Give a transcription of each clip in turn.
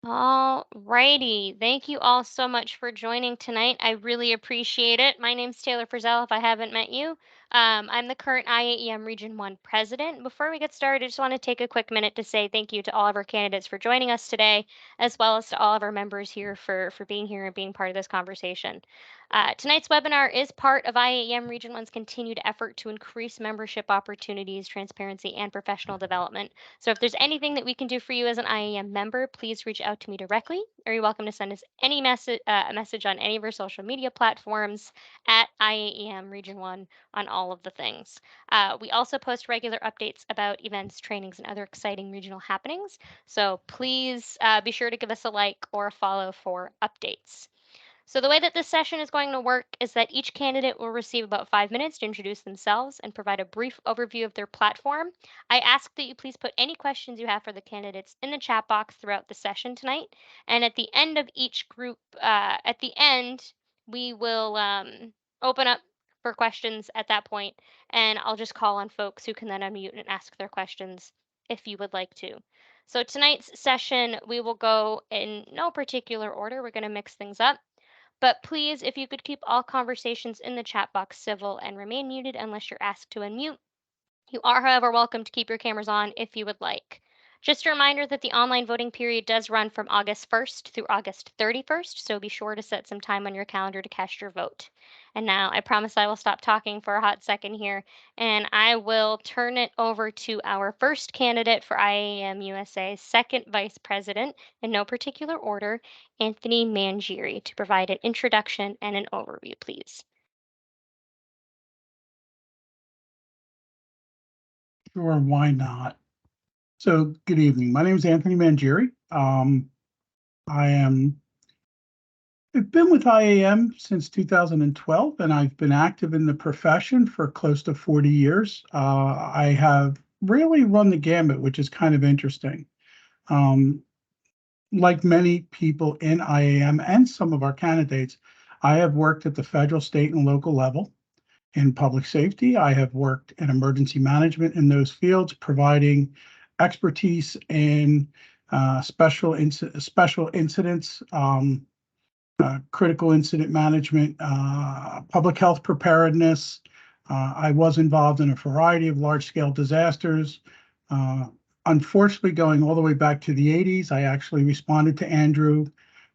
All righty. Thank you all so much for joining tonight. I really appreciate it. My name's Taylor Frizzell, if I haven't met you. I'm the current IAEM Region 1 president. Before we get started, I just want to take a quick minute to say thank you to all of our candidates for joining us today, as well as to all of our members here for being here and being part of this conversation. Tonight's webinar is part of IAEM Region 1's continued effort to increase membership opportunities, transparency, and professional development. So if there's anything that we can do for you as an IAM member, please reach out to me directly, or you're welcome to send us any message on any of our social media platforms at IAM Region 1 on all of the things. We also post regular updates about events, trainings, and other exciting regional happenings. So please be sure to give us a like or a follow for updates. So the way that this session is going to work is that each candidate will receive about 5 minutes to introduce themselves and provide a brief overview of their platform. I ask that you please put any questions you have for the candidates in the chat box throughout the session tonight. And at the end of each group, at the end, we will open up for questions at that point, and I'll just call on folks who can then unmute and ask their questions if you would like to. So tonight's session, we will go in no particular order. We're going to mix things up. But please, if you could keep all conversations in the chat box civil and remain muted unless you're asked to unmute. You are, however, welcome to keep your cameras on if you would like. Just a reminder that the online voting period does run from August 1st through August 31st, so be sure to set some time on your calendar to cast your vote. And now I promise I will stop talking for a hot second here, and I will turn it over to our first candidate for IAM USA's second vice president, in no particular order, Anthony Mangieri, to provide an introduction and an overview, please. Sure, why not? So, good evening. My name is Anthony Mangieri. I've been with IAM since 2012, and I've been active in the profession for close to 40 years. I have really run the gamut, which is kind of interesting. Like many people in IAM and some of our candidates, I have worked at the federal, state, and local level. In public safety, I have worked in emergency management in those fields, providing expertise in special incidents, critical incident management, public health preparedness. I was involved in a variety of large-scale disasters. Unfortunately, going all the way back to the 80s, I actually responded to Andrew,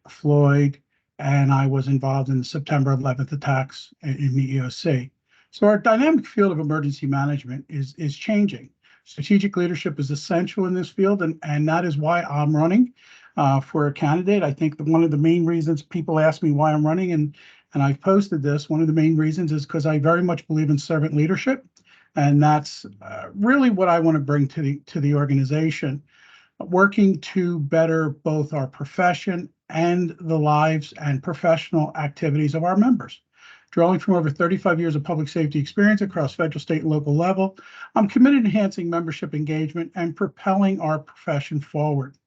Floyd, and I was involved in the September 11th attacks in the EOC. So our dynamic field of emergency management is changing. Strategic leadership is essential in this field, and that is why I'm running for a candidate. I think that one of the main reasons people ask me why I'm running, and I've posted this, one of the main reasons is because I very much believe in servant leadership, and that's really what I want to bring to the organization, working to better both our profession and the lives and professional activities of our members. Drawing from over 35 years of public safety experience across federal, state, and local level, I'm committed to enhancing membership engagement and propelling our profession forward.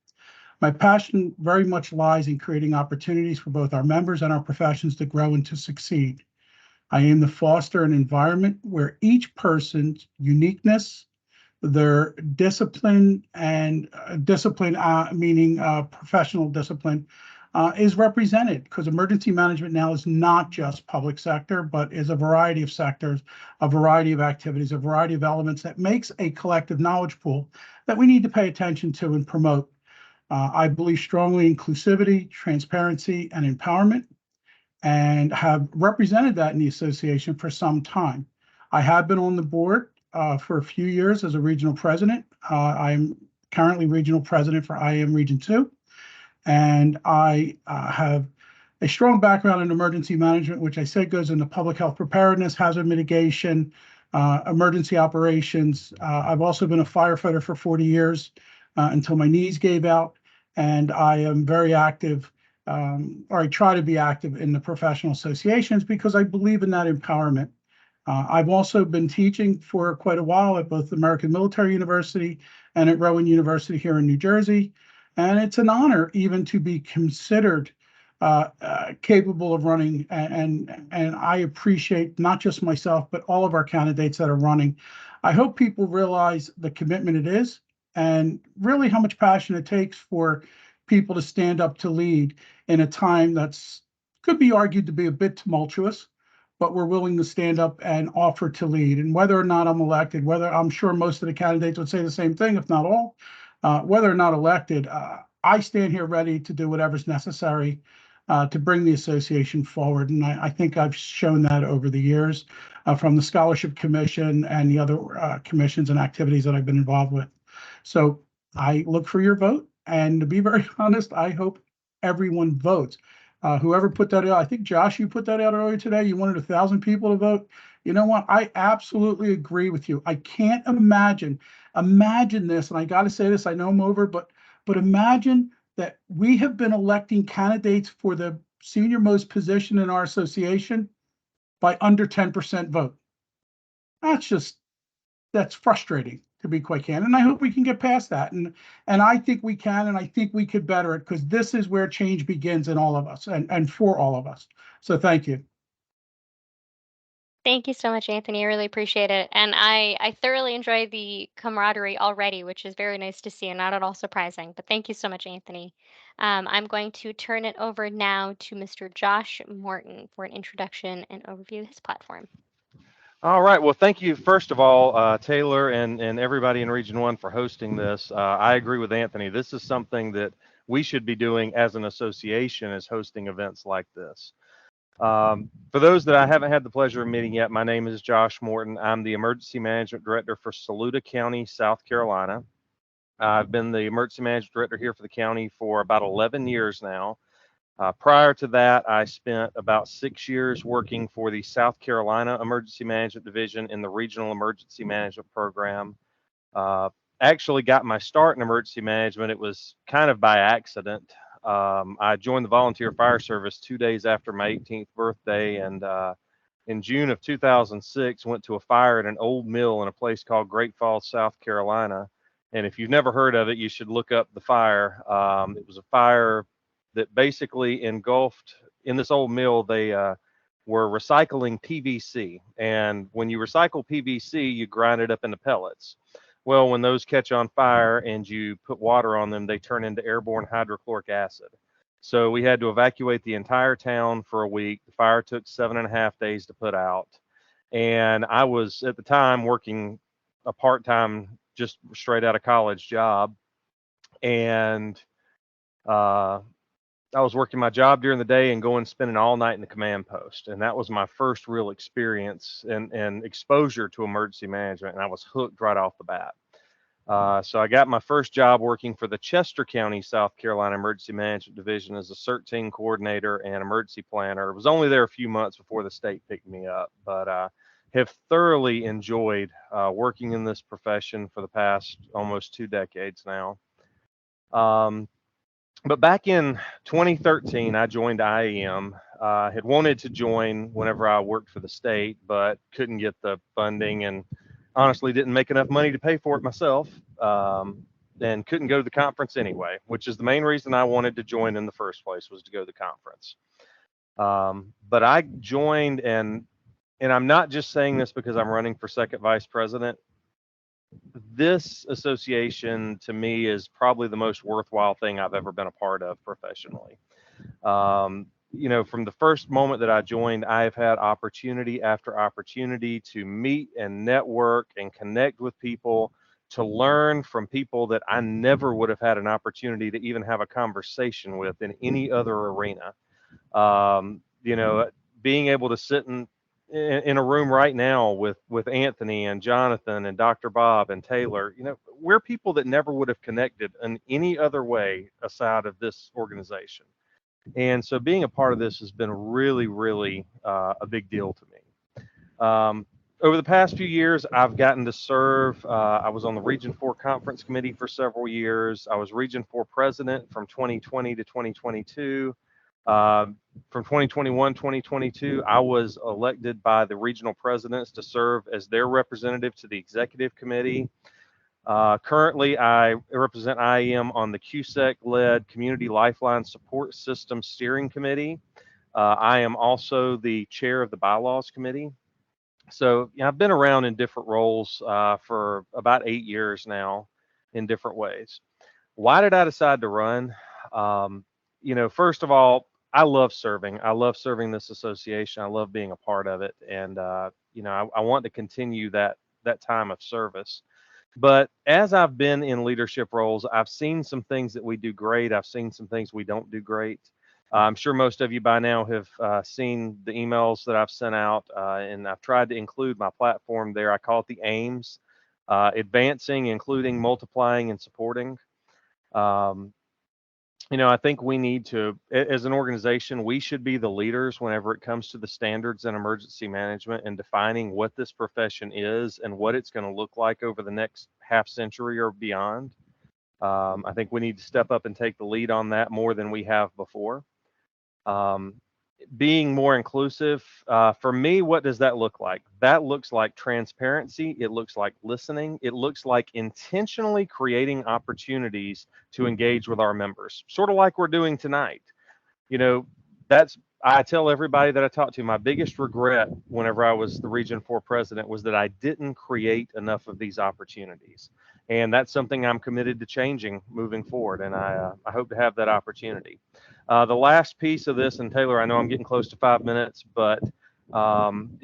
My passion very much lies in creating opportunities for both our members and our professions to grow and to succeed. I aim to foster an environment where each person's uniqueness, their discipline, and meaning professional discipline, is represented, because emergency management now is not just public sector, but is a variety of sectors, a variety of activities, a variety of elements that makes a collective knowledge pool that we need to pay attention to and promote. I believe strongly in inclusivity, transparency, and empowerment, and have represented that in the association for some time. I have been on the board for a few years as a regional president. I'm currently regional president for IAM Region 2. And I have a strong background in emergency management, which I said goes into public health preparedness, hazard mitigation, emergency operations. I've also been a firefighter for 40 years until my knees gave out. And I am very active, or I try to be active in the professional associations because I believe in that empowerment. I've also been teaching for quite a while at both American Military University and at Rowan University here in New Jersey. And it's an honor even to be considered capable of running, and I appreciate not just myself, but all of our candidates that are running. I hope people realize the commitment it is and really how much passion it takes for people to stand up to lead in a time that's could be argued to be a bit tumultuous, but we're willing to stand up and offer to lead. And whether or not I'm elected, whether I'm sure most of the candidates would say the same thing, if not all, whether or not elected, I stand here ready to do whatever's necessary to bring the association forward. And I think I've shown that over the years from the Scholarship Commission and the other commissions and activities that I've been involved with. So I look for your vote. And to be very honest, I hope everyone votes. Whoever put that out, I think Josh, you put that out earlier today. You wanted 1,000 people to vote. You know what? I absolutely agree with you. I can't imagine this, and I got to say this. I know I'm over, but imagine that we have been electing candidates for the senior most position in our association by under 10% vote. That's just that's frustrating, to be quite candid. And I hope we can get past that. And I think we can, and I think we could better it because this is where change begins in all of us and for all of us. So thank you. Thank you so much, Anthony. I really appreciate it. And I thoroughly enjoy the camaraderie already, which is very nice to see and not at all surprising. But thank you so much, Anthony. I'm going to turn it over now to Mr. Josh Morton for an introduction and overview of his platform. All right. Well, thank you, first of all, Taylor and everybody in Region 1 for hosting this. I agree with Anthony. This is something that we should be doing as an association, is hosting events like this. For those that I haven't had the pleasure of meeting yet, my name is Josh Morton. I'm the Emergency Management Director for Saluda County, South Carolina. I've been the Emergency Management Director here for the county for about 11 years now. Prior to that, I spent about 6 years working for the South Carolina Emergency Management Division in the Regional Emergency Management Program. Uh, Actually got my start in emergency management. It was kind of by accident. I joined the volunteer fire service 2 days after my 18th birthday, and in June of 2006, went to a fire at an old mill in a place called Great Falls, South Carolina. And if you've never heard of it, you should look up the fire. It was a fire that basically engulfed in this old mill. They were recycling PVC, and when you recycle PVC, you grind it up into pellets. Well, when those catch on fire and you put water on them, they turn into airborne hydrochloric acid. So we had to evacuate the entire town for a week. The fire took 7.5 days to put out. And I was at the time working a part-time, just straight out of college job. And uh, I was working my job during the day and going spending all night in the command post. And that was my first real experience and exposure to emergency management. And I was hooked right off the bat. So I got my first job working for the Chester County, South Carolina Emergency Management Division as a CERT team coordinator and emergency planner. I was only there a few months before the state picked me up, but have thoroughly enjoyed working in this profession for the past almost 2 decades now. But back in 2013, I joined IAEM. Had wanted to join whenever I worked for the state, but couldn't get the funding and honestly didn't make enough money to pay for it myself, and couldn't go to the conference anyway, which is the main reason I wanted to join in the first place, was to go to the conference. But I joined, and I'm not just saying this because I'm running for second vice president. This association to me is probably the most worthwhile thing I've ever been a part of professionally. From the first moment that I joined, I've had opportunity after opportunity to meet and network and connect with people, to learn from people that I never would have had an opportunity to even have a conversation with in any other arena. Being able to sit in a room right now with Anthony and Jonathan and Dr. Bob and Taylor, we're people that never would have connected in any other way aside of this organization. And so being a part of this has been really, really a big deal to me. Over the past few years, I've gotten to serve. I was on the Region 4 Conference Committee for several years. I was Region 4 President from 2020 to 2022. From 2021, 2022, I was elected by the regional presidents to serve as their representative to the executive committee. Currently, I represent IAM on the CUSEC-led Community Lifeline Support System Steering Committee. I am also the chair of the Bylaws Committee. So I've been around in different roles for about 8 years now in different ways. Why did I decide to run? Um, First of all, I love serving. I love serving this association. I love being a part of it, and I want to continue that time of service. But as I've been in leadership roles, I've seen some things that we do great. I've seen some things we don't do great. I'm sure most of you by now have seen the emails that I've sent out, and I've tried to include my platform there. I call it the AIMS, advancing, including, multiplying, and supporting. Um, I think we need to, as an organization, we should be the leaders whenever it comes to the standards in emergency management and defining what this profession is and what it's going to look like over the next half century or beyond. I think we need to step up and take the lead on that more than we have before. Um, Being more inclusive, for me, what does that look like? That looks like transparency. It looks like listening. It looks like intentionally creating opportunities to engage with our members, sort of like we're doing tonight. You know, that's, I tell everybody that I talk to, my biggest regret whenever I was the Region 4 president was that I didn't create enough of these opportunities. And that's something I'm committed to changing moving forward. And I hope to have that opportunity. The last piece of this, and Taylor, I know I'm getting close to 5 minutes, but I'm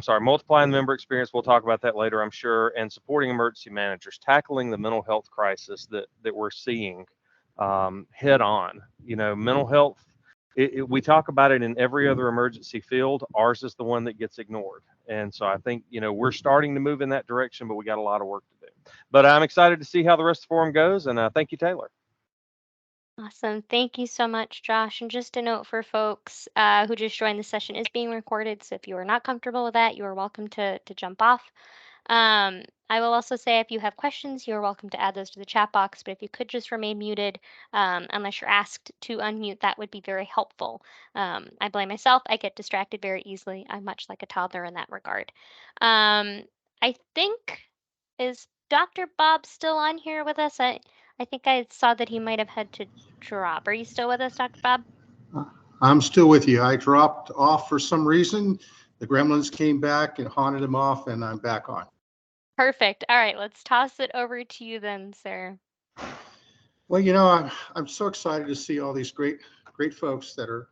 sorry, multiplying the member experience. We'll talk about that later, I'm sure, and supporting emergency managers, tackling the mental health crisis that we're seeing head on. Mental health, we talk about it in every other emergency field. Ours is the one that gets ignored. And so I think, we're starting to move in that direction, but we got a lot of work to do. But I'm excited to see how the rest of the forum goes. And thank you, Taylor. Awesome. Thank you so much, Josh. And just a note for folks who just joined, the session is being recorded. So if you are not comfortable with that, you are welcome to jump off. I will also say if you have questions, you're welcome to add those to the chat box. But if you could just remain muted unless you're asked to unmute, that would be very helpful. I blame myself. I get distracted very easily. I'm much like a toddler in that regard. I think, is Dr. Bob still on here with us? I think I saw that he might have had to drop. Are you still with us, Dr. Bob? I'm still with you. I dropped off for some reason. The gremlins came back and haunted him off, and I'm back on. Perfect. All right, let's toss it over to you then, sir. Well, I'm so excited to see all these great folks that are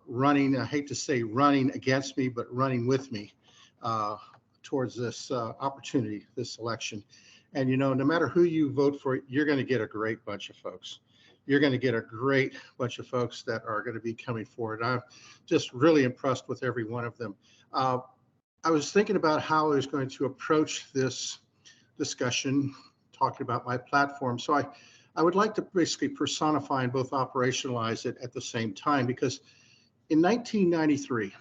running. I hate to say running against me, but running with me towards this opportunity, this election. And no matter who you vote for, you're going to get a great bunch of folks. You're going to get a great bunch of folks that are going to be coming forward. I'm just really impressed with every one of them. I was thinking about how I was going to approach this discussion, talking about my platform. So I would like to basically personify and both operationalize it at the same time, because in 1993,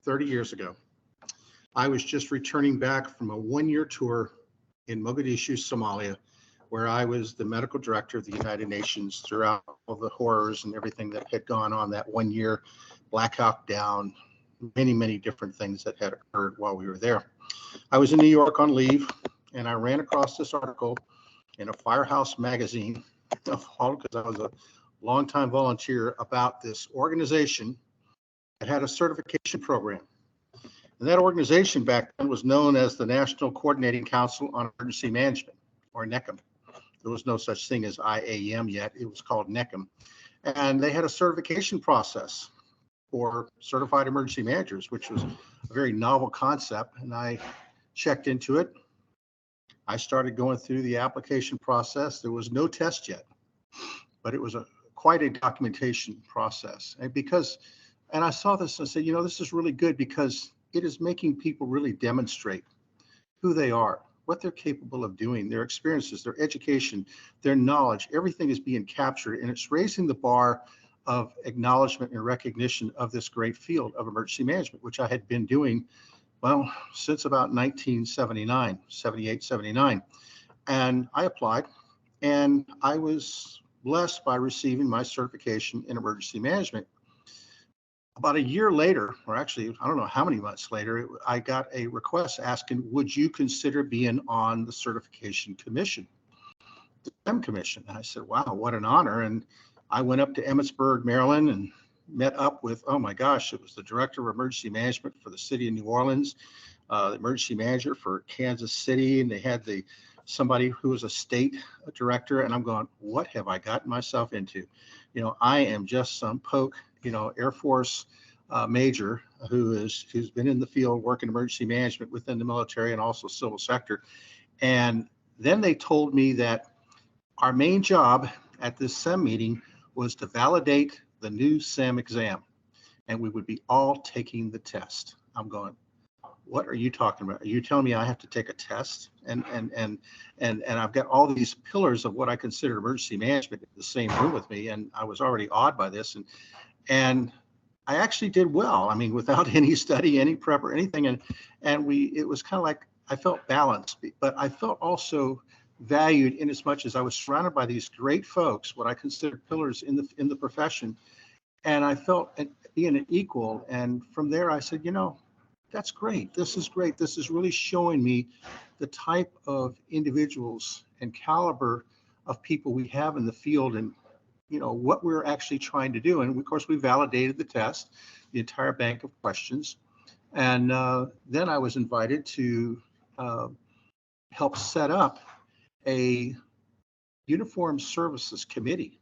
30 years ago, I was just returning back from a one-year tour in Mogadishu, Somalia, where I was the medical director of the United Nations throughout all the horrors and everything that had gone on that 1 year, Black Hawk Down, many, many different things that had occurred while we were there. I was in New York on leave, and I ran across this article in a Firehouse magazine, because I was a longtime volunteer, about this organization that had a certification program. And that organization back then was known as the National Coordinating Council on Emergency Management, or NECM. There was no such thing as IAEM yet. It was called NECM. And they had a certification process for certified emergency managers, which was a very novel concept. And I checked into it. I started going through the application process. There was no test yet, but it was quite a documentation process. And I saw this and said, this is really good, because it is making people really demonstrate who they are, what they're capable of doing, their experiences, their education, their knowledge. Everything is being captured, and it's raising the bar of acknowledgement and recognition of this great field of emergency management, which I had been doing, well, since about 1979, 78, 79. And I applied, and I was blessed by receiving my certification in emergency management. about a year later, or actually, I don't know how many months later, I got a request asking, would you consider being on the certification commission, the STEM commission? And I said, wow, what an honor. And I went up to Emmitsburg, Maryland, and met up with, oh my gosh, it was the director of emergency management for the city of New Orleans, the emergency manager for Kansas City, and they had somebody who was a state director. And I'm going, what have I gotten myself into? You know, I am just some poke, you know, Air Force major who's been in the field working emergency management within the military and also civil sector. And then they told me that our main job at this SEM meeting was to validate the new SEM exam, and we would be all taking the test. I'm going, what are you talking about? Are you telling me I have to take a test? And I've got all these pillars of what I consider emergency management in the same room with me, and I was already awed by this, and I actually did well. I mean, without any study, any prep or anything, and it was kind of like I felt balanced, but I felt also valued in as much as I was surrounded by these great folks, what I considered pillars in the profession, and I felt being an equal. And from there, I said, you know, that's great. This is great. This is really showing me the type of individuals and caliber of people we have in the field, and you know what we're actually trying to do. And of course, we validated the test, the entire bank of questions, and then I was invited to help set up a uniform services committee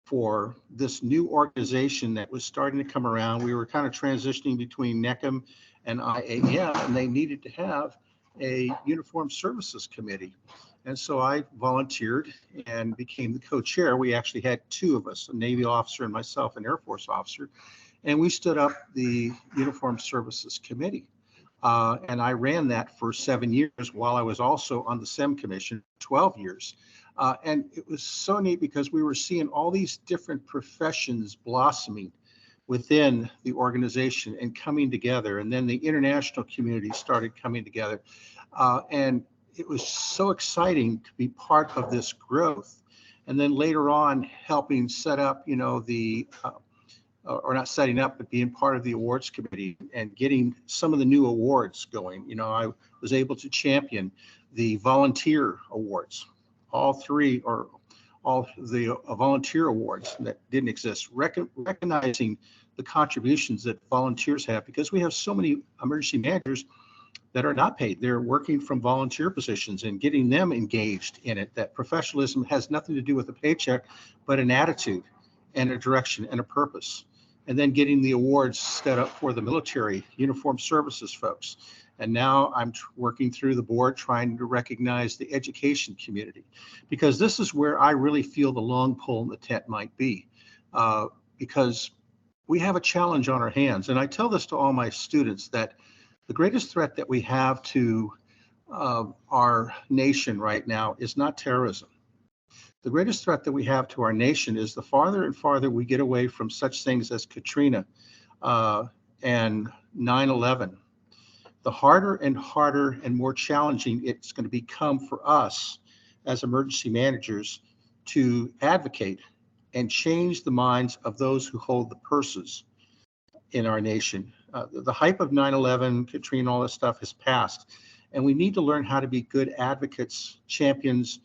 for this new organization that was starting to come around. We were kind of transitioning between NECM and IAEM, and they needed to have a uniform services committee. And so I volunteered and became the co-chair. We actually had two of us, a Navy officer and myself, an Air Force officer, and we stood up the Uniform Services Committee. And I ran that for 7 years while I was also on the SEM Commission, 12 years. And it was so neat because we were seeing all these different professions blossoming within the organization and coming together. And then the international community started coming together. And it was so exciting to be part of this growth. And then later on, helping set up, you know, or not setting up, but being part of the awards committee and getting some of the new awards going. You know, I was able to champion the volunteer awards, all three, or all the volunteer awards that didn't exist, recognizing the contributions that volunteers have, because we have so many emergency managers that are not paid. They're working from volunteer positions, and getting them engaged in it. That professionalism has nothing to do with a paycheck, but an attitude and a direction and a purpose. And then getting the awards set up for the military uniform services folks. And now I'm working through the board trying to recognize the education community, because this is where I really feel the long pole in the tent might be, because we have a challenge on our hands. And I tell this to all my students, that the greatest threat that we have to our nation right now is not terrorism. The greatest threat that we have to our nation is the farther and farther we get away from such things as Katrina and 9/11, the harder and harder and more challenging it's going to become for us as emergency managers to advocate and change the minds of those who hold the purses in our nation. The hype of 9/11, Katrina, all this stuff has passed, and we need to learn how to be good advocates, champions,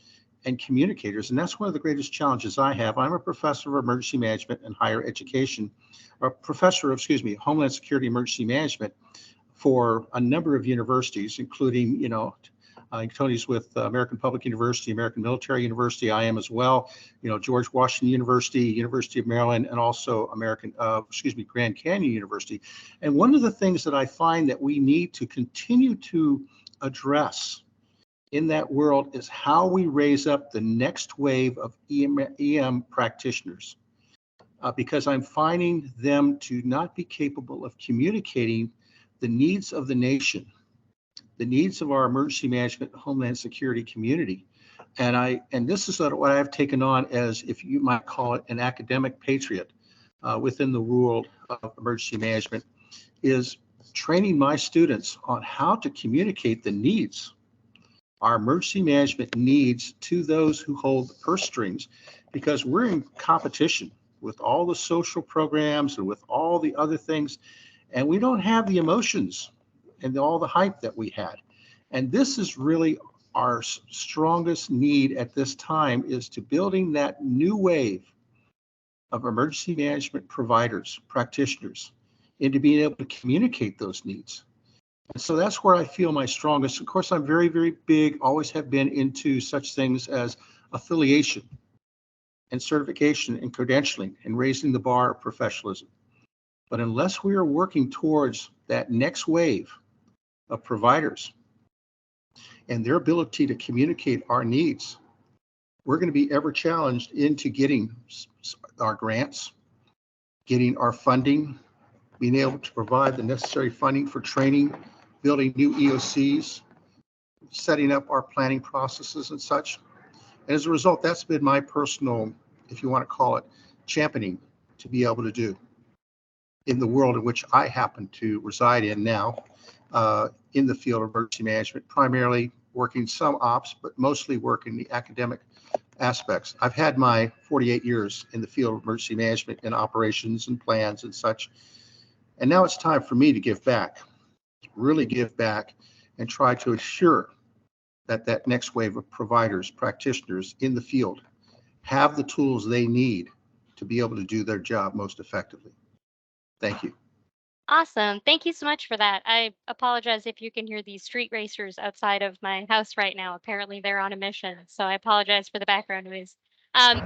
and communicators. And that's one of the greatest challenges I have. I'm a professor of emergency management and higher education, or professor of, Homeland Security Emergency Management for a number of universities, including, you know, Tony's with American Public University, American Military University. I am as well, you know, George Washington University, University of Maryland, and also Grand Canyon University. And one of the things that I find that we need to continue to address in that world is how we raise up the next wave of EM practitioners, because I'm finding them to not be capable of communicating the needs of the nation, the needs of our emergency management and homeland security community. And this is what I've taken on as, if you might call it, an academic patriot within the world of emergency management, is training my students on how to communicate the needs, our emergency management needs, to those who hold the purse strings, because we're in competition. with all the social programs and with all the other things, and we don't have the emotions and all the hype that we had. And this is really our strongest need at this time, is to building that new wave of emergency management providers, practitioners, into being able to communicate those needs. And so that's where I feel my strongest. Of course, I'm very, very big, always have been into such things as affiliation and certification and credentialing and raising the bar of professionalism. But unless we are working towards that next wave of providers and their ability to communicate our needs, we're going to be ever challenged into getting our grants, getting our funding, being able to provide the necessary funding for training, building new EOCs, setting up our planning processes and such. And as a result, that's been my personal, if you want to call it, championing to be able to do in the world in which I happen to reside in now, in the field of emergency management, primarily working some ops, but mostly working the academic aspects. I've had my 48 years in the field of emergency management and operations and plans and such. And now it's time for me to give back, really give back, and try to assure that that next wave of providers, practitioners in the field have the tools they need to be able to do their job most effectively. Thank you. Awesome. Thank you so much for that. I apologize if you can hear these street racers outside of my house right now. Apparently, they're on a mission, so I apologize for the background noise.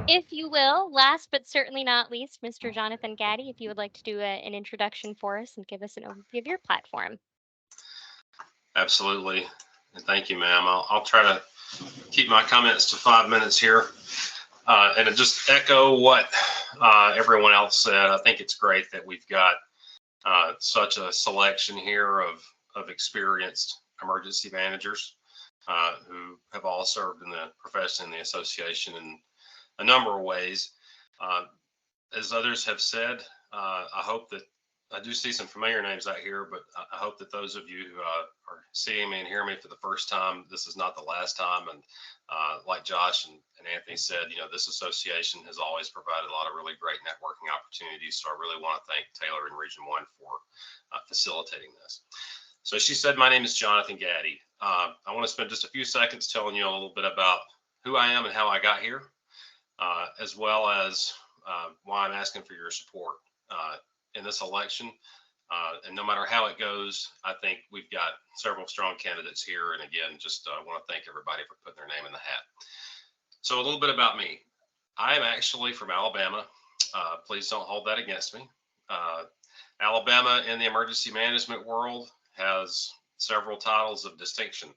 If you will, last but certainly not least, Mr. Jonathan Gaddy, if you would like to do an introduction for us and give us an overview of your platform. Absolutely. And thank you, ma'am. I'll try to keep my comments to 5 minutes here. And just echo what everyone else said. I think it's great that we've got such a selection here of experienced emergency managers who have all served in the profession and the association in a number of ways. As others have said, I hope that I do see some familiar names out here, but I hope that those of you who are seeing me and hearing me for the first time, this is not the last time. And like Josh and Anthony said, you know, this association has always provided a lot of really great networking opportunities. So I really want to thank Taylor and Region 1 for facilitating this. So she said, my name is Jonathan Gaddy. I want to spend just a few seconds telling you a little bit about who I am and how I got here, as well as why I'm asking for your support in this election. And no matter how it goes, I think we've got several strong candidates here. And again, just want to thank everybody for putting their name in the hat. So a little bit about me. I am actually from Alabama. Please don't hold that against me. Alabama in the emergency management world has several titles of distinction.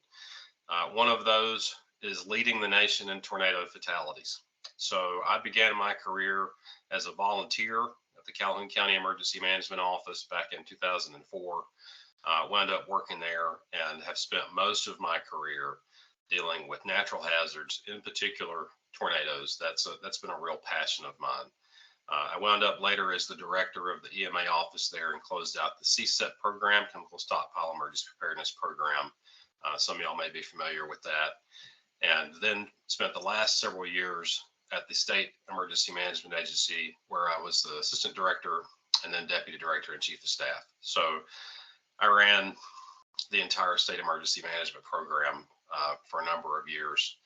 One of those is leading the nation in tornado fatalities. So I began my career as a volunteer at the Calhoun County Emergency Management Office back in 2004. Wound up working there and have spent most of my career dealing with natural hazards, in particular tornadoes. That's been a real passion of mine. I wound up later as the director of the EMA office there and closed out the CSEP program, Chemical Stockpile Emergency Preparedness Program. Some of y'all may be familiar with that. And then spent the last several years at the State Emergency Management Agency, where I was the assistant director and then deputy director and chief of staff. So I ran the entire state emergency management program for a number of years,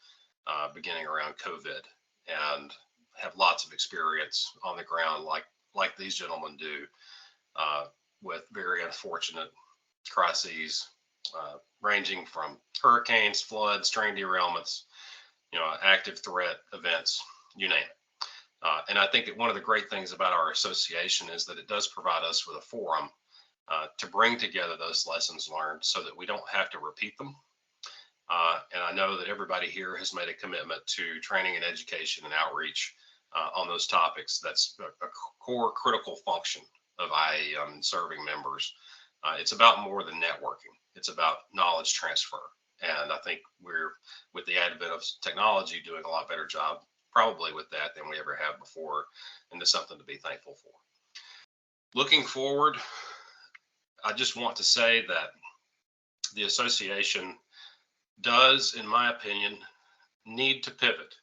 beginning around COVID, and have lots of experience on the ground like these gentlemen do, with very unfortunate crises, ranging from hurricanes, floods, train derailments, active threat events, you name it. And I think that one of the great things about our association is that it does provide us with a forum to bring together those lessons learned so that we don't have to repeat them. And I know that everybody here has made a commitment to training and education and outreach on those topics. That's a core critical function of IAEM and serving members. It's about more than networking. It's about knowledge transfer. And I think we're, with the advent of technology, doing a lot better job probably with that than we ever have before. And there's something to be thankful for. Looking forward, I just want to say that the association does, in my opinion, need to pivot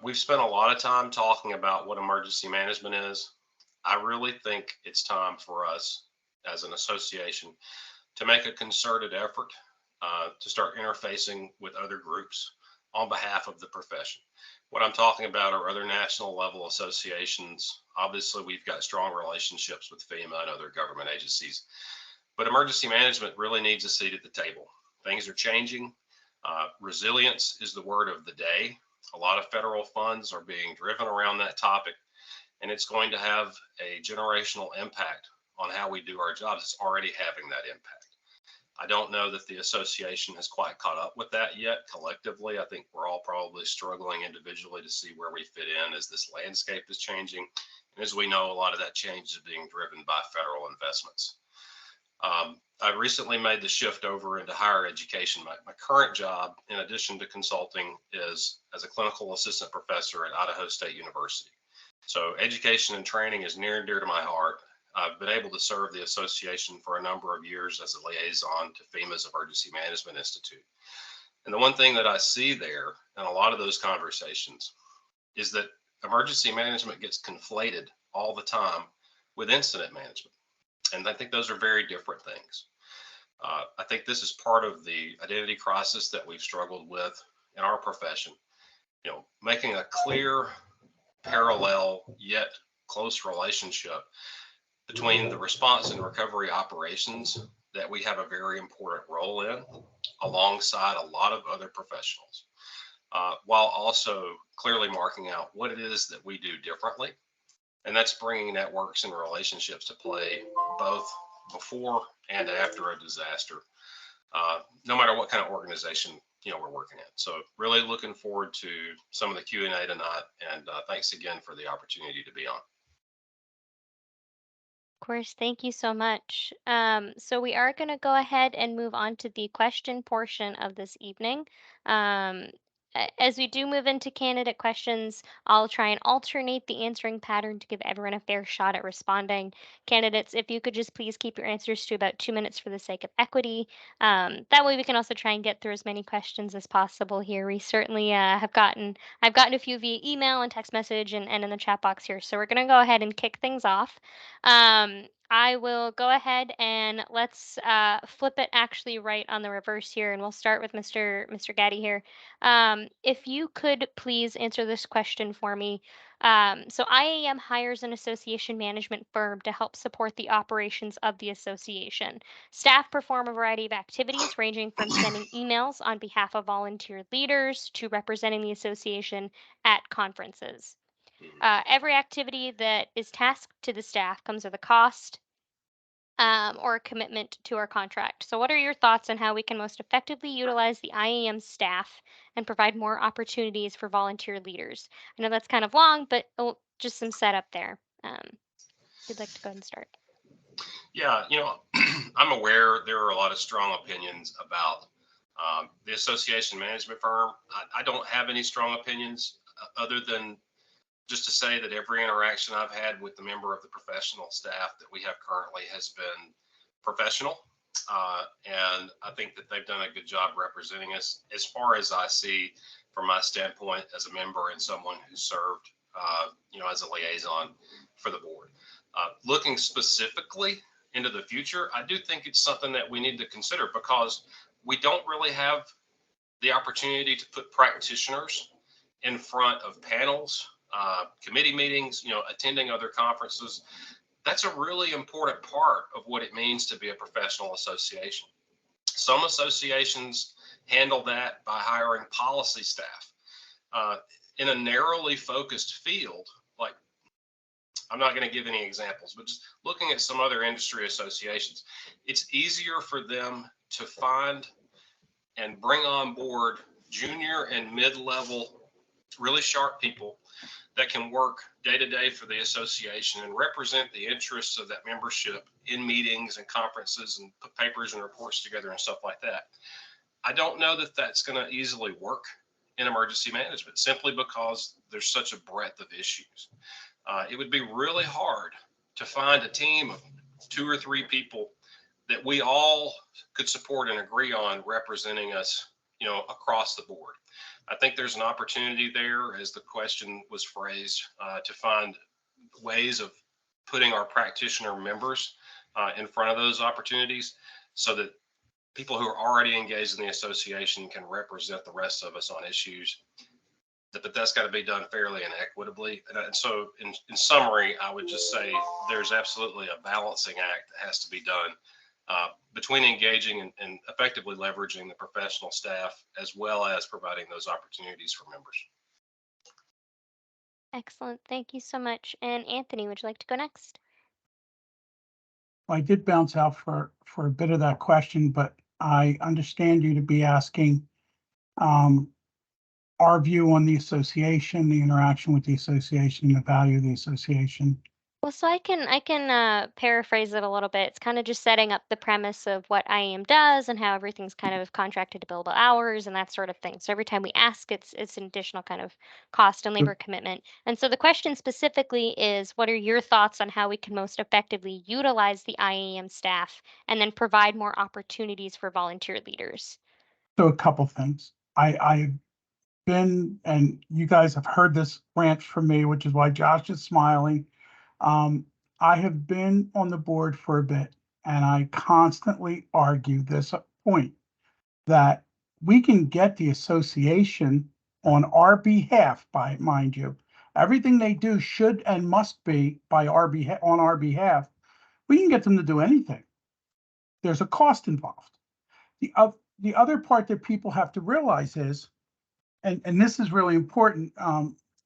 We've spent a lot of time talking about what emergency management is. I really think it's time for us as an association to make a concerted effort to start interfacing with other groups on behalf of the profession. What I'm talking about are other national level associations. Obviously, we've got strong relationships with FEMA and other government agencies, but emergency management really needs a seat at the table. Things are changing. Resilience is the word of the day. A lot of federal funds are being driven around that topic, and it's going to have a generational impact on how we do our jobs. It's already having that impact. I don't know that the association has quite caught up with that yet collectively. I think we're all probably struggling individually to see where we fit in as this landscape is changing. And as we know, a lot of that change is being driven by federal investments. I recently made the shift over into higher education. My current job, in addition to consulting, is as a clinical assistant professor at Idaho State University. So education and training is near and dear to my heart. I've been able to serve the association for a number of years as a liaison to FEMA's Emergency Management Institute. And the one thing that I see there in a lot of those conversations is that emergency management gets conflated all the time with incident management. And I think those are very different things. I think this is part of the identity crisis that we've struggled with in our profession. You know, making a clear, parallel, yet close relationship between the response and recovery operations that we have a very important role in, alongside a lot of other professionals, while also clearly marking out what it is that we do differently. And that's bringing networks and relationships to play both before and after a disaster, no matter what kind of organization we're working at. So really looking forward to some of the Q&A tonight, and thanks again for the opportunity to be on. Of course, thank you so much. So we are going to go ahead and move on to the question portion of this evening. As we do move into candidate questions, I'll try and alternate the answering pattern to give everyone a fair shot at responding. Candidates, if you could just please keep your answers to about 2 minutes for the sake of equity. That way we can also try and get through as many questions as possible here. We certainly I've gotten a few via email and text message and in the chat box here. So we're going to go ahead and kick things off. I will go ahead and let's flip it actually right on the reverse here, and we'll start with Mr. Gaddy here. If you could please answer this question for me. So IAM hires an association management firm to help support the operations of the association. Staff perform a variety of activities ranging from sending emails on behalf of volunteer leaders to representing the association at conferences. Every activity that is tasked to the staff comes with a cost or a commitment to our contract. So, what are your thoughts on how we can most effectively utilize the IAM staff and provide more opportunities for volunteer leaders? I know that's kind of long, but just some setup there. If you'd like to go ahead and start. Yeah, I'm aware there are a lot of strong opinions about the association management firm. I don't have any strong opinions other than just to say that every interaction I've had with the member of the professional staff that we have currently has been professional. And I think that they've done a good job representing us as far as I see from my standpoint as a member and someone who served, as a liaison for the board. Looking specifically into the future, I do think it's something that we need to consider because we don't really have the opportunity to put practitioners in front of panels, committee meetings, attending other conferences. That's a really important part of what it means to be a professional association. Some associations handle that by hiring policy staff. In a narrowly focused field, like I'm not going to give any examples, but just looking at some other industry associations, it's easier for them to find and bring on board junior and mid-level, really sharp people that can work day to day for the association and represent the interests of that membership in meetings and conferences and put papers and reports together and stuff like that. I don't know that that's going to easily work in emergency management simply because there's such a breadth of issues. It would be really hard to find a team of 2 or 3 people that we all could support and agree on representing us across the board. I think there's an opportunity there, as the question was phrased, to find ways of putting our practitioner members in front of those opportunities so that people who are already engaged in the association can represent the rest of us on issues. But that's got to be done fairly and equitably. And so in summary, I would just say there's absolutely a balancing act that has to be done between engaging and effectively leveraging the professional staff, as well as providing those opportunities for members. Excellent. Thank you so much. And Anthony, would you like to go next? I did bounce out for a bit of that question, but I understand you to be asking our view on the association, the interaction with the association, the value of the association. Well, so I can paraphrase it a little bit. It's kind of just setting up the premise of what IAM does and how everything's kind of contracted to billable hours and that sort of thing. So every time we ask, it's an additional kind of cost and labor commitment. And so the question specifically is, what are your thoughts on how we can most effectively utilize the IAM staff and then provide more opportunities for volunteer leaders? So a couple things. I've been, and you guys have heard this rant from me, which is why Josh is smiling. I have been on the board for a bit, and I constantly argue this point that we can get the association on our behalf, by mind you. Everything they do should and must be by our behalf, on our behalf. We can get them to do anything. There's a cost involved. The other part that people have to realize is, and this is really important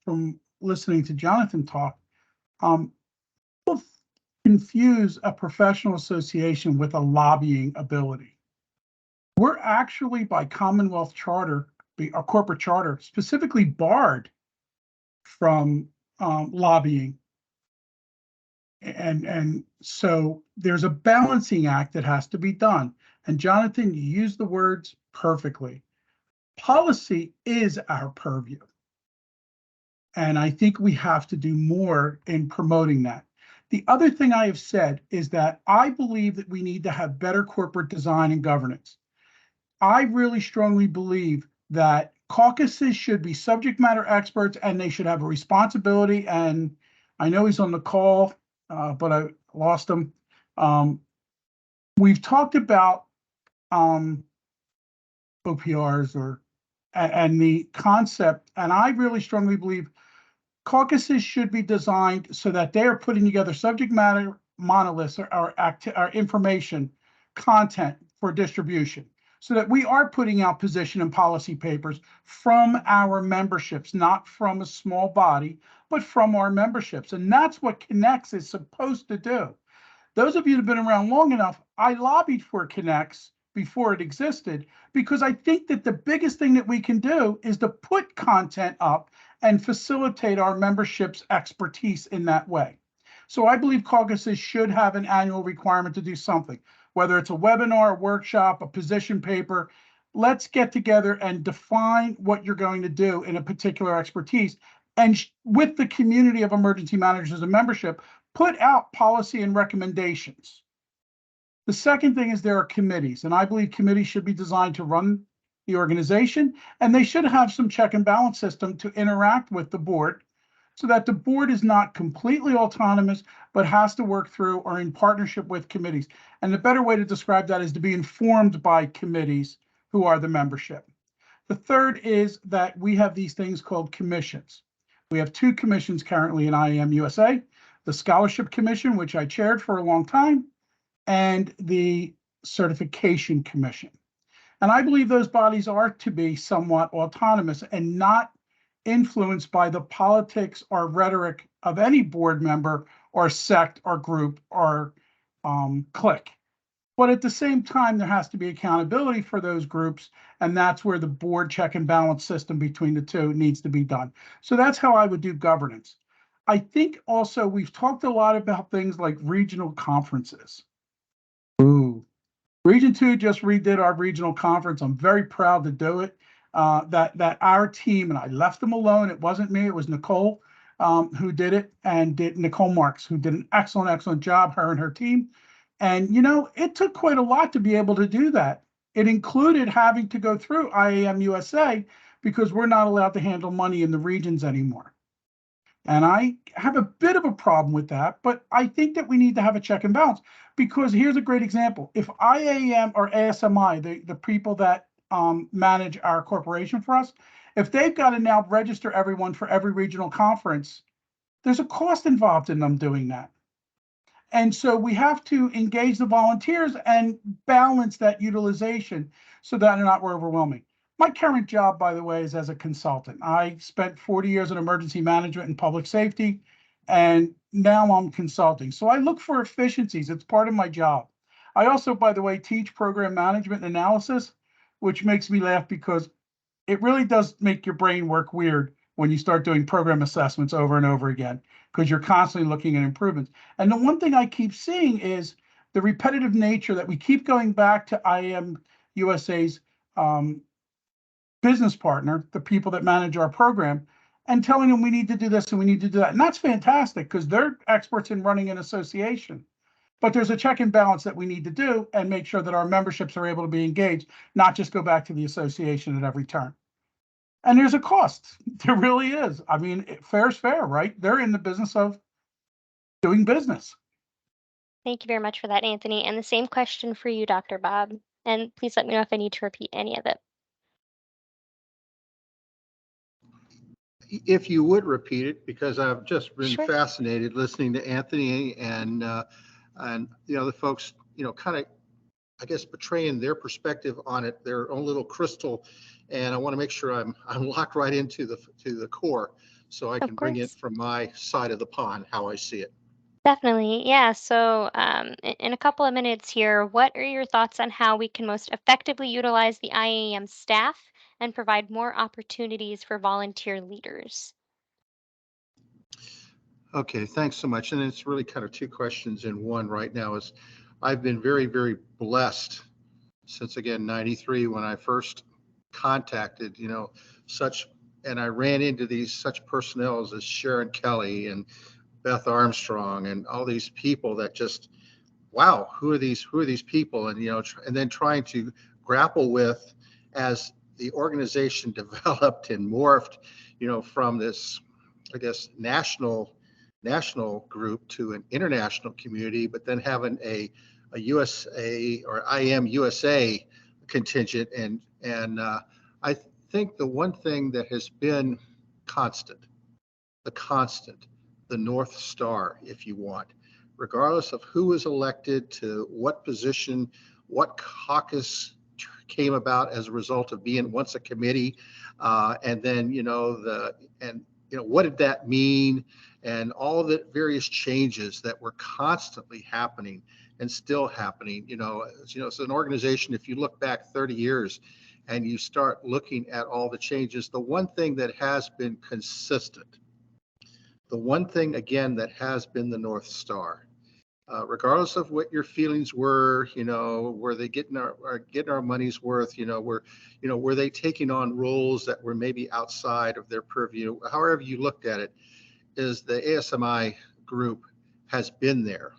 from listening to Jonathan talk, people confuse a professional association with a lobbying ability. We're actually, by Commonwealth charter, our corporate charter, specifically barred from lobbying. And so there's a balancing act that has to be done. And Jonathan, you used the words perfectly. Policy is our purview. And I think we have to do more in promoting that. The other thing I have said is that I believe that we need to have better corporate design and governance. I really strongly believe that caucuses should be subject matter experts and they should have a responsibility. And I know he's on the call, but I lost him. We've talked about OPRs and the concept, and I really strongly believe caucuses should be designed so that they are putting together subject matter monoliths or information content for distribution, so that we are putting out position and policy papers from our memberships, not from a small body, but from our memberships. And that's what Connects is supposed to do. Those of you that have been around long enough, I lobbied for Connects before it existed, because I think that the biggest thing that we can do is to put content up and facilitate our membership's expertise in that way. So I believe caucuses should have an annual requirement to do something, whether it's a webinar, a workshop, a position paper. Let's get together and define what you're going to do in a particular expertise. And with the community of emergency managers and membership, put out policy and recommendations. The second thing is there are committees, and I believe committees should be designed to run the organization, and they should have some check and balance system to interact with the board so that the board is not completely autonomous, but has to work through or in partnership with committees. And the better way to describe that is to be informed by committees who are the membership. The third is that we have these things called commissions. We have two commissions currently in IAM USA, the Scholarship Commission, which I chaired for a long time, and the Certification Commission. And I believe those bodies are to be somewhat autonomous and not influenced by the politics or rhetoric of any board member or sect or group or clique. But at the same time, there has to be accountability for those groups, and that's where the board check and balance system between the two needs to be done. So that's how I would do governance. I think also we've talked a lot about things like regional conferences. Ooh. Region 2 just redid our regional conference. I'm very proud to do it. That our team, and I left them alone. It wasn't me, it was Nicole who did it, and Nicole Marks, who did an excellent job, her and her team. And, it took quite a lot to be able to do that. It included having to go through IAM USA because we're not allowed to handle money in the regions anymore. And I have a bit of a problem with that, but I think that we need to have a check and balance, because here's a great example. If IAM or ASMI, the people that manage our corporation for us, if they've got to now register everyone for every regional conference, there's a cost involved in them doing that. And so we have to engage the volunteers and balance that utilization so that they're not overwhelming. My current job, by the way, is as a consultant. I spent 40 years in emergency management and public safety, and now I'm consulting. So I look for efficiencies. It's part of my job. I also, by the way, teach program management and analysis, which makes me laugh because it really does make your brain work weird when you start doing program assessments over and over again, because you're constantly looking at improvements. And the one thing I keep seeing is the repetitive nature that we keep going back to IAM USA's business partner, the people that manage our program, and telling them we need to do this and we need to do that. And that's fantastic because they're experts in running an association. But there's a check and balance that we need to do and make sure that our memberships are able to be engaged, not just go back to the association at every turn. And there's a cost. There really is. I mean, fair's fair, right? They're in the business of doing business. Thank you very much for that, Anthony. And the same question for you, Dr. Bob. And please let me know if I need to repeat any of it. If you would repeat it, because I've just been Sure. fascinated listening to Anthony and the other folks, kind of, I guess, portraying their perspective on it, their own little crystal. And I want to make sure I'm locked right into the core, so I Of can bring it course. from my side of the pond, how I see it. Definitely. Yeah. So, in a couple of minutes here, what are your thoughts on how we can most effectively utilize the IAM staff and provide more opportunities for volunteer leaders? Okay, thanks so much. And it's really kind of two questions in one right now. Is I've been very, very blessed since, again, 93, when I first contacted, such, and I ran into these such personnel as Sharon Kelly and Beth Armstrong and all these people that just, wow, who are these people? And, and then trying to grapple with, as the organization developed and morphed, from this, I guess, national group to an international community, but then having a USA or IAM USA contingent. And I think the one thing that has been constant, the North Star, if you want, regardless of who was elected to what position, what caucus came about as a result of being once a committee, and then what did that mean, and all the various changes that were constantly happening and still happening. It's an organization. If you look back 30 years and you start looking at all the changes, the one thing that has been consistent, the one thing again that has been the North Star, regardless of what your feelings were, were they getting our money's worth, were they taking on roles that were maybe outside of their purview, however you looked at it, is the ASMI group has been there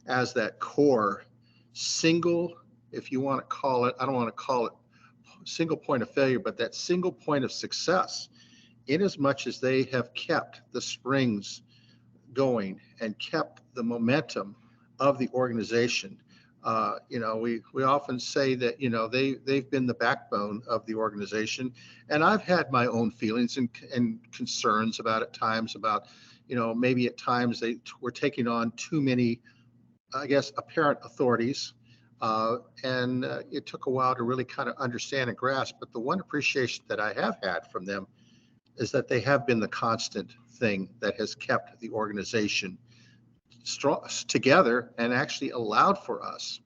as that core single, if you want to call it, I don't want to call it single point of failure, but that single point of success, in as much as they have kept the springs going and kept the momentum of the organization. We often say that they've been the backbone of the organization, and I've had my own feelings and concerns about at times about maybe at times they were taking on too many, I guess, apparent authorities, and it took a while to really kind of understand and grasp. But the one appreciation that I have had from them is that they have been the constant thing that has kept the organization strong together and actually allowed for us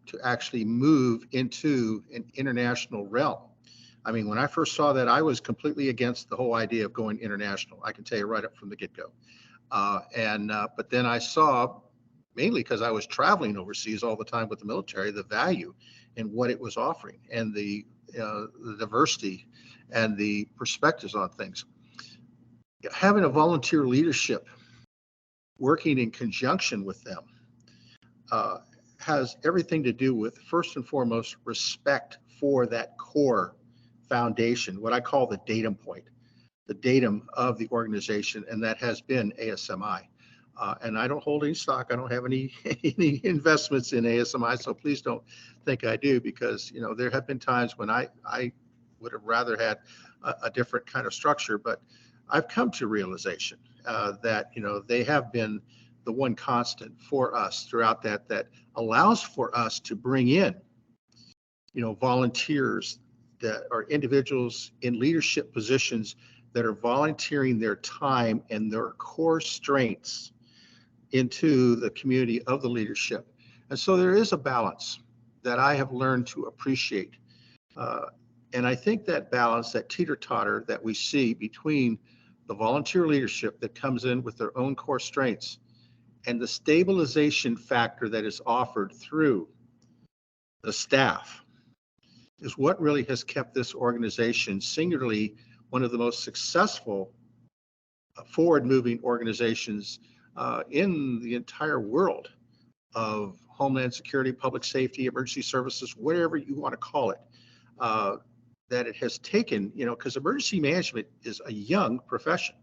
to actually move into an international realm. I mean, when I first saw that, I was completely against the whole idea of going international. I can tell you right up from the get-go. But then I saw, mainly because I was traveling overseas all the time with the military, the value in what it was offering and the diversity and the perspectives on things. Having a volunteer leadership working in conjunction with them has everything to do with, first and foremost, respect for that core foundation, what I call the datum point, the datum of the organization, and that has been ASMI. And I don't hold any stock. I don't have any any investments in ASMI, so please don't think I do, because there have been times when I would have rather had a different kind of structure, but I've come to realization that they have been the one constant for us throughout that allows for us to bring in volunteers that are individuals in leadership positions that are volunteering their time and their core strengths into the community of the leadership. And so there is a balance that I have learned to appreciate. And I think that balance, that teeter-totter that we see between the volunteer leadership that comes in with their own core strengths and the stabilization factor that is offered through the staff is what really has kept this organization singularly one of the most successful forward-moving organizations in the entire world of Homeland Security, public safety, emergency services, whatever you want to call it, that it has taken, because emergency management is a young profession.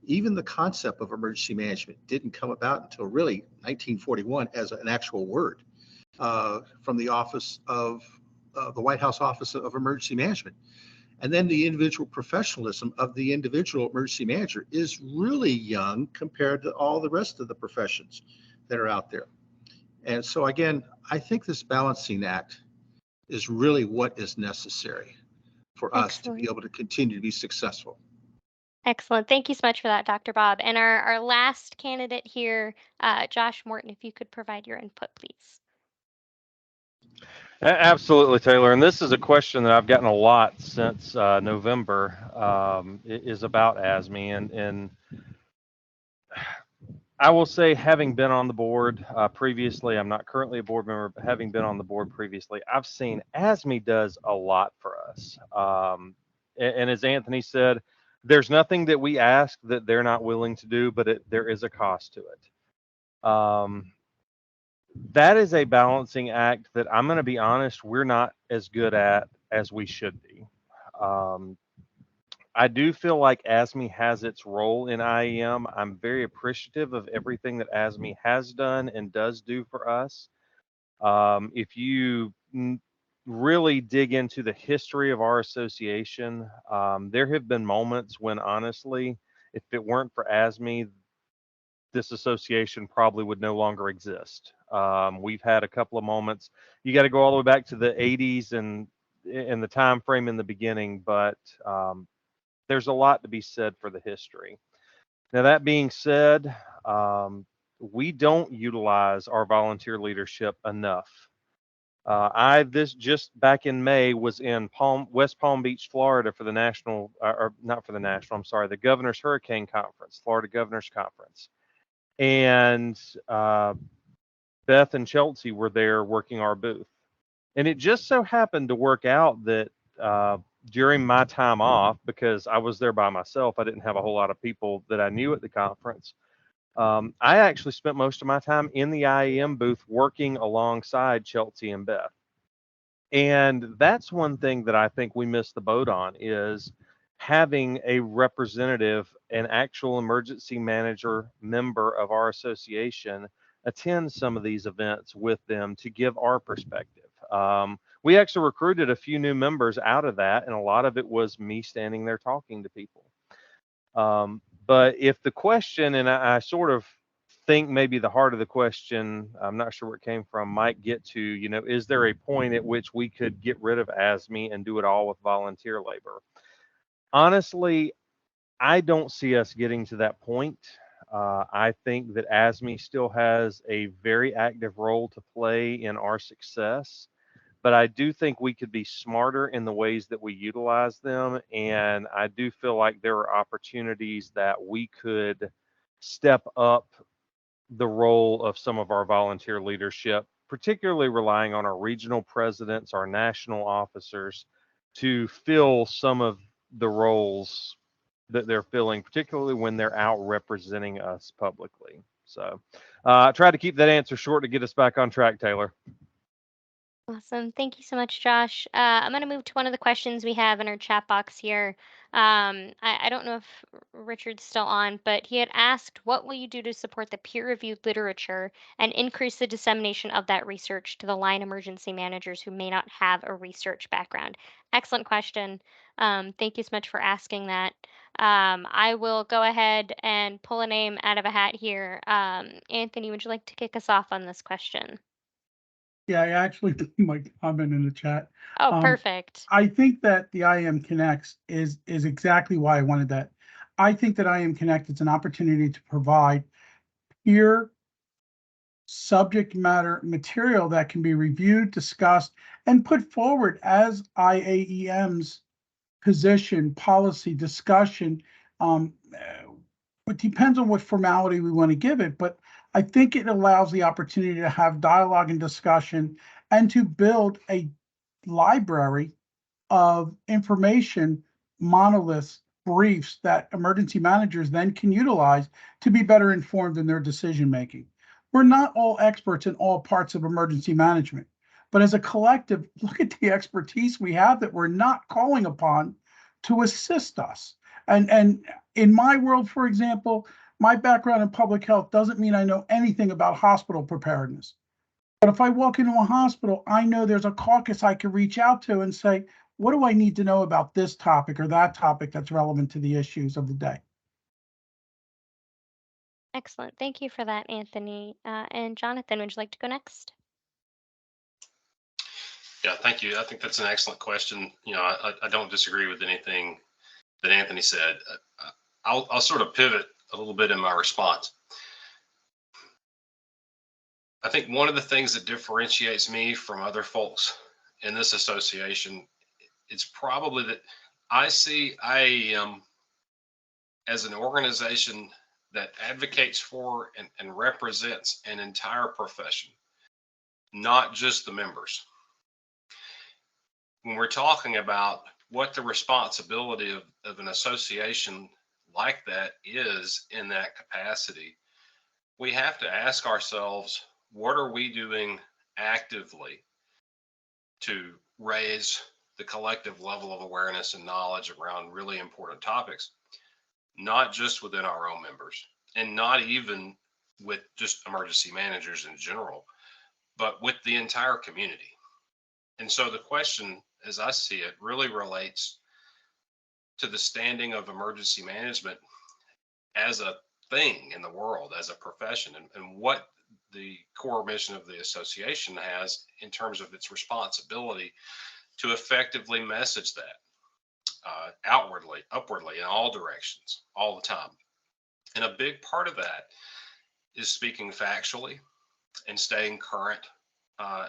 Even the concept of emergency management didn't come about until really 1941 as an actual word from the office of the White House Office of Emergency Management. And then the individual professionalism of the individual emergency manager is really young compared to all the rest of the professions that are out there. And so again, I think this balancing act is really what is necessary for us to be Excellent. able to continue to be successful. Excellent. Thank you so much for that, Dr. Bob. And our last candidate here, Josh Morton, if you could provide your input, please. Absolutely, Taylor. And this is a question that I've gotten a lot since November. Is about ASME, and I will say, having been on the board previously, I'm not currently a board member, but having been on the board previously, I've seen ASME does a lot for us. And as Anthony said, there's nothing that we ask that they're not willing to do, but there is a cost to it. That is a balancing act that, I'm going to be honest, we're not as good at as we should be. I do feel like ASME has its role in IAM. I'm very appreciative of everything that ASME has done and does do for us. If you really dig into the history of our association, there have been moments when, honestly, if it weren't for ASME, this association probably would no longer exist. We've had a couple of moments. You got to go all the way back to the 80s and the time frame in the beginning, but there's a lot to be said for the history. Now, that being said, we don't utilize our volunteer leadership enough. This just back in May was in West Palm Beach, Florida for the national, or not for the national, I'm sorry, the Governor's Hurricane Conference, Florida Governor's Conference. And Beth and Chelsea were there working our booth. And it just so happened to work out that during my time off, because I was there by myself, I didn't have a whole lot of people that I knew at the conference. I actually spent most of my time in the IAEM booth working alongside Chelsea and Beth. And that's one thing that I think we missed the boat on, is having a representative, an actual emergency manager member of our association, attend some of these events with them to give our perspective. We actually recruited a few new members out of that, and a lot of it was me standing there talking to people. But if the question, and I sort of think maybe the heart of the question, I'm not sure where it came from, might get to, is there a point at which we could get rid of ASME and do it all with volunteer labor? Honestly, I don't see us getting to that point. I think that ASME still has a very active role to play in our success, but I do think we could be smarter in the ways that we utilize them. And I do feel like there are opportunities that we could step up the role of some of our volunteer leadership, particularly relying on our regional presidents, our national officers, to fill some of the roles that they're filling, particularly when they're out representing us publicly. So I tried to keep that answer short to get us back on track, Taylor. Awesome. Thank you so much, Josh. I'm going to move to one of the questions we have in our chat box here. I don't know if Richard's still on, but he had asked, what will you do to support the peer-reviewed literature and increase the dissemination of that research to the line emergency managers who may not have a research background? Excellent question. Thank you so much for asking that. I will go ahead and pull a name out of a hat here. Anthony, would you like to kick us off on this question? Yeah, I actually put my comment in the chat. Oh, Um, perfect. I think that the IAM Connects is exactly why I wanted that. I think that IAM Connect is an opportunity to provide peer subject matter material that can be reviewed, discussed, and put forward as IAEM's position, policy, discussion. It depends on what formality we want to give it, but I think it allows the opportunity to have dialogue and discussion and to build a library of information, monoliths, briefs that emergency managers then can utilize to be better informed in their decision making. We're not all experts in all parts of emergency management, but as a collective, look at the expertise we have that we're not calling upon to assist us. And in my world, for example, my background in public health doesn't mean I know anything about hospital preparedness. But if I walk into a hospital, I know there's a caucus I can reach out to and say, what do I need to know about this topic or that topic that's relevant to the issues of the day? Excellent. Thank you for that, Anthony. And Jonathan, would you like to go next? Yeah, thank you. I think that's an excellent question. I don't disagree with anything that Anthony said. I'll sort of pivot a little bit in my response. I think one of the things that differentiates me from other folks in this association, it's probably that I see IAEM as an organization that advocates for and represents an entire profession, not just the members. When we're talking about what the responsibility of an association like that is in that capacity, we have to ask ourselves, what are we doing actively to raise the collective level of awareness and knowledge around really important topics, not just within our own members and not even with just emergency managers in general, but with the entire community. And so the question, as I see it, really relates to the standing of emergency management as a thing in the world, as a profession, and what the core mission of the association has in terms of its responsibility to effectively message that outwardly, upwardly, in all directions, all the time. And a big part of that is speaking factually and staying current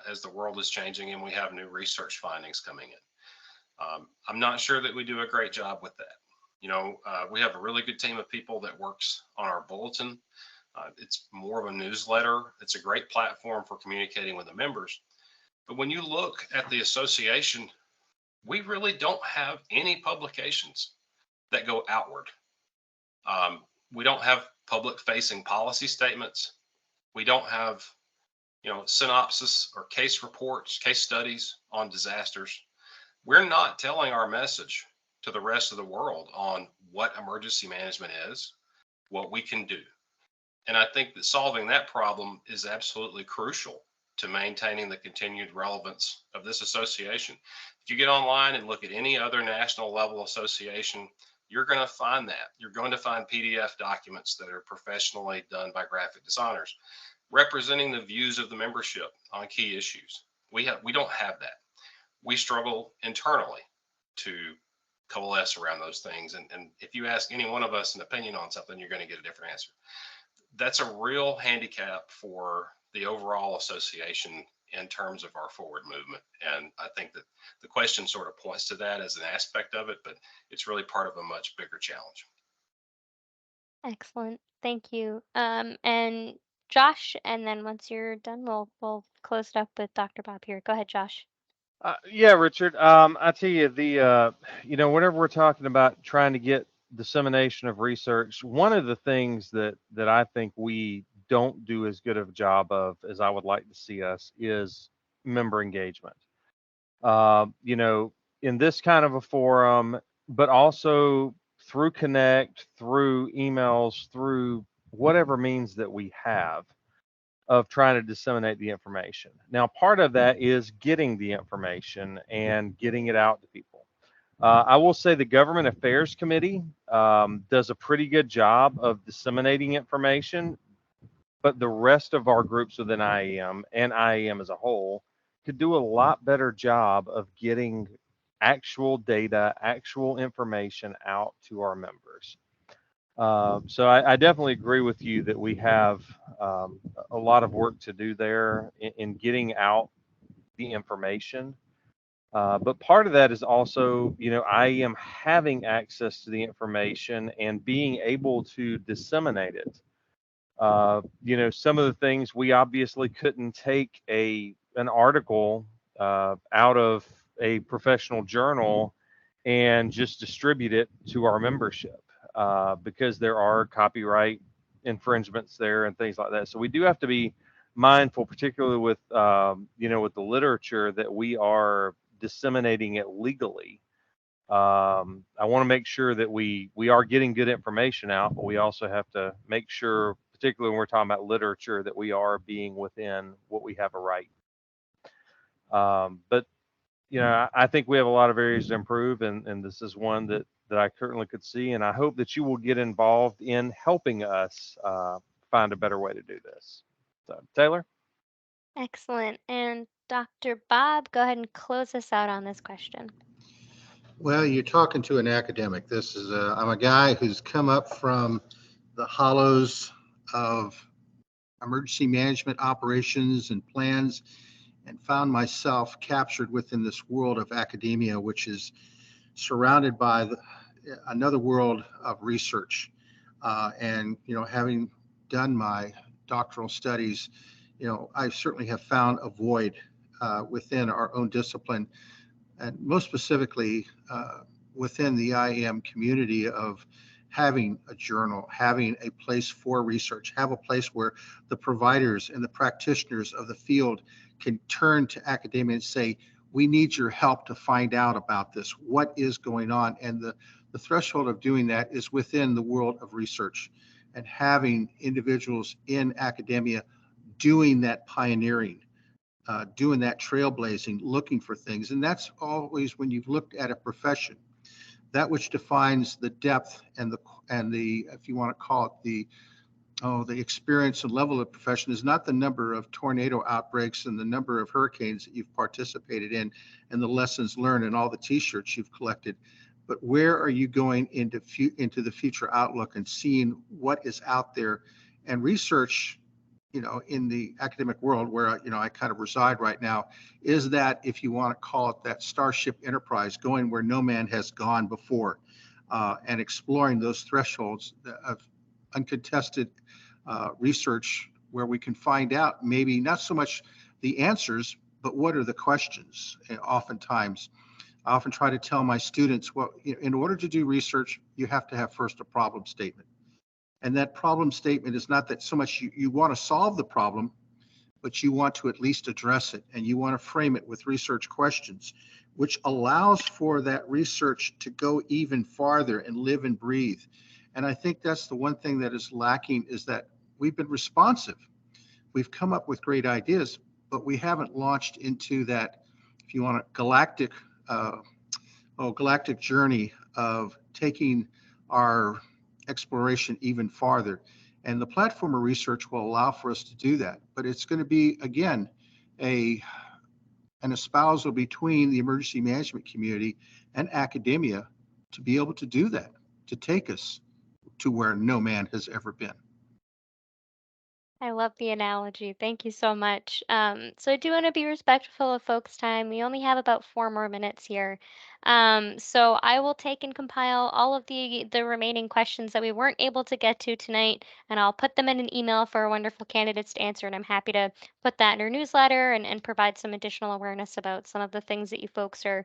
as the world is changing and we have new research findings coming in. I'm not sure that we do a great job with that. We have a really good team of people that works on our bulletin. It's more of a newsletter. It's a great platform for communicating with the members. But when you look at the association, we really don't have any publications that go outward. We don't have public facing policy statements. We don't have, synopsis or case reports, case studies on disasters. We're not telling our message to the rest of the world on what emergency management is, what we can do. And I think that solving that problem is absolutely crucial to maintaining the continued relevance of this association. If you get online and look at any other national level association, you're going to find that. You're going to find PDF documents that are professionally done by graphic designers representing the views of the membership on key issues. We don't have that. We struggle internally to coalesce around those things. And if you ask any one of us an opinion on something, you're going to get a different answer. That's a real handicap for the overall association in terms of our forward movement. And I think that the question sort of points to that as an aspect of it, but it's really part of a much bigger challenge. Excellent. Thank you. And Josh, and then once you're done, we'll close it up with Dr. Bob here. Go ahead, Josh. Yeah, Richard. I tell you, whenever we're talking about trying to get dissemination of research, one of the things that I think we don't do as good of a job of as I would like to see us is member engagement. You know, in this kind of a forum, but also through Connect, through emails, through whatever means that we have of trying to disseminate the information. Now, part of that is getting the information and getting it out to people. I will say the Government Affairs Committee does a pretty good job of disseminating information, but the rest of our groups within IAM and IAM as a whole could do a lot better job of getting actual data, actual information out to our members. So I definitely agree with you that we have a lot of work to do there in getting out the information. But part of that is also, you know, I am having access to the information and being able to disseminate it. You know, some of the things we obviously couldn't take an article out of a professional journal and just distribute it to our membership because there are copyright infringements there and things like that. So we do have to be mindful, particularly with you know, with the literature, that we are disseminating it legally. I want to make sure that we are getting good information out, but we also have to make sure, particularly when we're talking about literature, that we are being within what we have a right. But you know, I think we have a lot of areas to improve, and this is one that I certainly could see, and I hope that you will get involved in helping us find a better way to do this. So, Taylor. Excellent. And Dr. Bob, go ahead and close us out on this question. Well, you're talking to an academic. I'm a guy who's come up from the hollows of emergency management operations and plans and found myself captured within this world of academia, which is surrounded by another world of research. And, you know, having done my doctoral studies, you know, I certainly have found a void within our own discipline, and most specifically within the IAM community of having a journal, having a place for research, have a place where the providers and the practitioners of the field can turn to academia and say, we need your help to find out about this. What is going on? And the threshold of doing that is within the world of research, and having individuals in academia doing that pioneering, doing that trailblazing, looking for things. And that's always, when you've looked at a profession, that which defines the depth and the if you want to call it the experience and level of profession, is not the number of tornado outbreaks and the number of hurricanes that you've participated in and the lessons learned and all the t-shirts you've collected, but where are you going into the future outlook and seeing what is out there. And research, you know, in the academic world where, you know, I kind of reside right now, is that, if you want to call it that, Starship Enterprise, going where no man has gone before, and exploring those thresholds of uncontested research, where we can find out maybe not so much the answers, but what are the questions. And oftentimes, I often try to tell my students, well, in order to do research, you have to have first a problem statement. And that problem statement is not that so much you want to solve the problem, but you want to at least address it, and you want to frame it with research questions, which allows for that research to go even farther and live and breathe. And I think that's the one thing that is lacking, is that we've been responsive. We've come up with great ideas, but we haven't launched into that, if you want, a galactic journey of taking our exploration even farther. And the platform of research will allow for us to do that. But it's going to be, again, an espousal between the emergency management community and academia to be able to do that, to take us to where no man has ever been. I love the analogy. Thank you so much. So I do want to be respectful of folks' time. We only have about 4 more minutes here. So I will take and compile all of the remaining questions that we weren't able to get to tonight, and I'll put them in an email for our wonderful candidates to answer. And I'm happy to put that in our newsletter and provide some additional awareness about some of the things that you folks are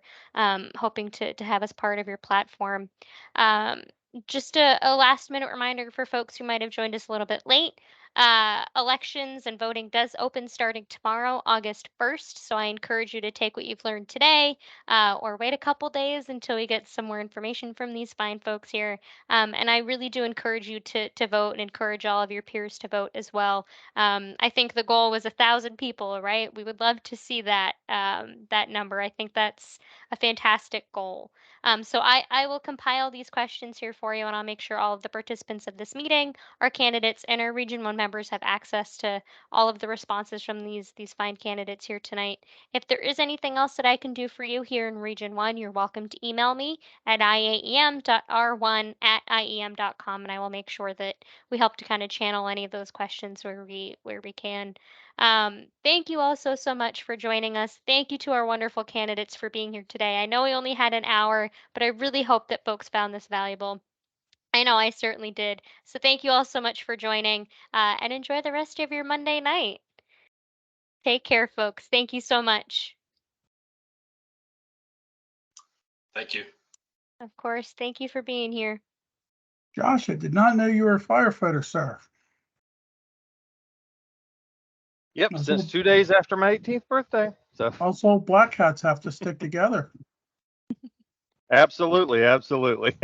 hoping to have as part of your platform. Um, just a last minute reminder for folks who might have joined us a little bit late. Elections and voting does open starting tomorrow, August 1st. So I encourage you to take what you've learned today, or wait a couple days until we get some more information from these fine folks here. And I really do encourage you to vote and encourage all of your peers to vote as well. I think the goal was 1,000 people, right? We would love to see that number. I think that's a fantastic goal. So I will compile these questions here for you, and I'll make sure all of the participants of this meeting, our candidates, and our Region 1 members have access to all of the responses from these fine candidates here tonight. If there is anything else that I can do for you here in Region 1, you're welcome to email me at iaem.r1@iem.com, and I will make sure that we help to kind of channel any of those questions where we can. Thank you all so much for joining us. Thank you to our wonderful candidates for being here today. I know we only had an hour, but I really hope that folks found this valuable. I know I certainly did. So thank you all so much for joining, and enjoy the rest of your Monday night. Take care, folks. Thank you so much. Thank you. Of course. Thank you for being here. Josh, I did not know you were a firefighter, sir. Yep, Those since old, 2 days after my 18th birthday. So those old black hats have to stick together. absolutely, absolutely.